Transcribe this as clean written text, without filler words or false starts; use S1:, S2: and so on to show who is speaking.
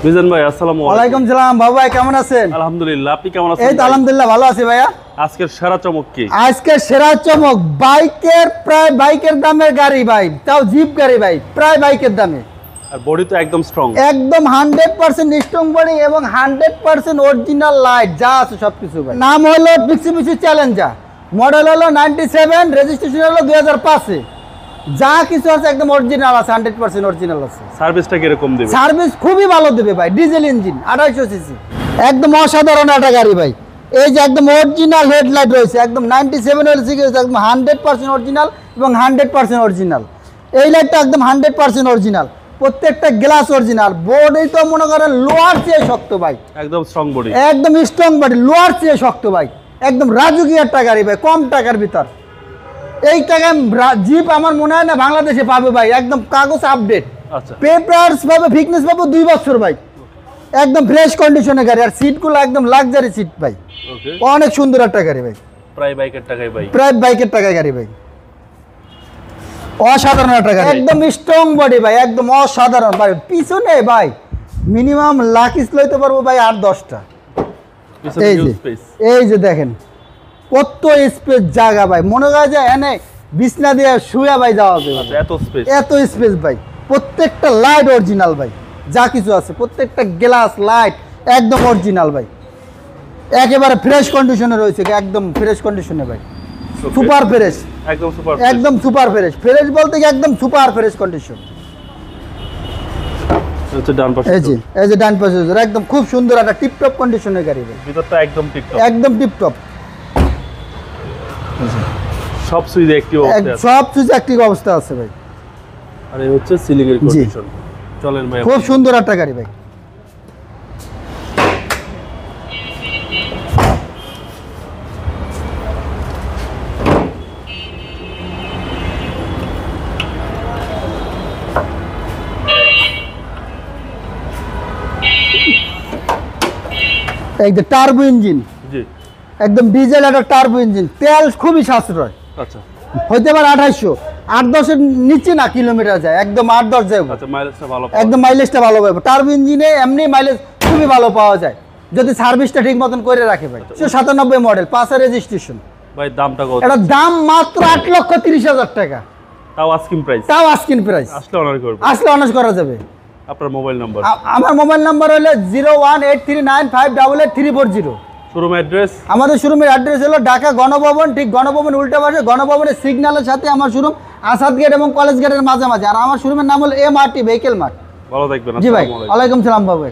S1: মিজান ভাই আসসালামু আলাইকুম।
S2: ওয়ালাইকুম সালাম। বাবু ভাই কেমন আছেন?
S1: আলহামদুলিল্লাহ, আপনি কেমন আছেন?
S2: এই তো আলহামদুলিল্লাহ ভালো আছি ভাইয়া।
S1: আজকের সেরা চমক কি?
S2: আজকে সেরা চমক বাইকের দামের গাড়ি ভাই, তাও জিপ গাড়ি ভাই, প্রায় বাইকের দামে।
S1: আর বডি তো একদম স্ট্রং,
S2: একদম 100% স্ট্রং বডি এবং 100% অরিজিনাল লাইট যা আছে সবকিছু ভাই। নাম হলো মিৎসুবিশি চ্যালেঞ্জার, মডেল হলো 97, রেজিস্ট্রেশন হলো 2005 এ। যা কিছু আছে একদম অরিজিনাল আছে, 100% অরিজিনাল আছে।
S1: সার্ভিসটা কিরকম দিবে?
S2: সার্ভিস খুবই ভালো দেবে ভাই, ডিজেল ইঞ্জিন 2800 সিসি, একদম অসাধারণ একটা গাড়ি ভাই। এই যে একদম অরিজিনাল হেডলাইট রয়েছে, একদম 97 এলসি, একদম 100% অরিজিনাল এবং 100% অরিজিনাল। এই লাইটটা একদম 100% অরিজিনাল, প্রত্যেকটা গ্লাস অরিজিনাল। বডি তো মনে করেন লোহার চেয়ে শক্ত ভাই,
S1: একদম স্ট্রং বডি,
S2: একদম স্ট্রং বডি, লোহার চেয়ে শক্ত ভাই। একদম রাজুকিয়া একটা গাড়ি ভাই, কম টাকার ভিতর। এই টাকায় জিপ আমার মনে হয় না বাংলাদেশে পাবে ভাই, একদম কাগজ আপডেট,
S1: আচ্ছা
S2: পেপারস পাবে, ফিটনেস পাবে 2 বছর ভাই, একদম ফ্রেশ কন্ডিশনের গাড়ি। আর সিটগুলো একদম লাক্সারি সিট ভাই,
S1: ওকে,
S2: অনেক সুন্দর একটা গাড়ি ভাই,
S1: প্রায় বাইকের টাকায় ভাই,
S2: প্রায় বাইকের টাকায় গাড়ি ভাই, অসাধারণ একটা গাড়ি, একদম স্ট্রং বডি ভাই, একদম অসাধারণ ভাই। পিছনে ভাই মিনিমাম লাকিস লইতে পারবো ভাই 8-10টা। এই যে দেখেন কত স্পেস জায়গা ভাই, মনে হয় যে এনে বিছনা দিয়ে শুয়ে ভাই যাওয়া যাবে, এত স্পেস ভাই। প্রত্যেকটা লাইট অরিজিনাল ভাই, যা কিছু আছে প্রত্যেকটা গ্লাস লাইট একদম অরিজিনাল ভাই, একেবারে ফ্রেশ কন্ডিশনে রয়েছে, একদম ফ্রেশ কন্ডিশনে ভাই, সুপার ফ্রেশ, একদম সুপার ফ্রেশ। ফ্রেশ বলতে কি একদম সুপার ফ্রেশ কন্ডিশন। এই যে ডান পাশে একদম খুব সুন্দর একটা টিপটপ কন্ডিশনের গাড়ি ভাই,
S1: ভিতরটা একদম টিপটপ,
S2: একদম টিপটপ।
S1: সব সুইচ অ্যাক্টিভ অবস্থা আছে,
S2: সব সুইচ অ্যাক্টিভ অবস্থা আছে ভাই।
S1: আর এই হচ্ছে সিলিং এর কন্ডিশন। চলেন ভাই,
S2: খুব সুন্দর একটা গাড়ি ভাই। এই যে টার্বো ইঞ্জিন,
S1: জি
S2: একদম ডিজেল একটা টার্বো ইঞ্জিন, তেল খুবই সাশ্রয়,
S1: আচ্ছা
S2: হইতে পারে 2800, 8-10 এর নিচে না কিলোমিটার যায়, একদম 8-10 যায়,
S1: আচ্ছা মাইলেজটা ভালো,
S2: একদম মাইলেজটা ভালো পাবে। টার্বো ইঞ্জিনে এমনি মাইলেজ খুবই ভালো পাওয়া যায় যদি সার্ভিসটা ঠিক মতন করে রাখে ভাই। 97 মডেল, 5 এর রেজিস্ট্রেশন
S1: ভাই। দামটা কত?
S2: এটা দাম মাত্র 8,30,000 টাকা,
S1: তাও আস্কিং প্রাইস,
S2: আসলে অনার্স করবে, আসলে অনার্স করা যাবে।
S1: আপনার মোবাইল নাম্বার?
S2: আমার মোবাইল নাম্বার হলো 01839583340।
S1: Showroom address?
S2: আমাদের শোরুমের অ্যাড্রেস হলো ঢাকা গণভবন, ঠিক গণভবন উল্টা পাশে, গণভবনের সিগন্যালের সাথে আমার শোরুম, আসাদ গেট এবং কলেজ গেটের মাঝামাঝি। আর আমার শোরুমের নাম হলো MRT ভেহিকেল মার্ট।
S1: ভালো থাকবেন।
S2: জি ভাই, ওয়ালাইকুম সালাম বাবু।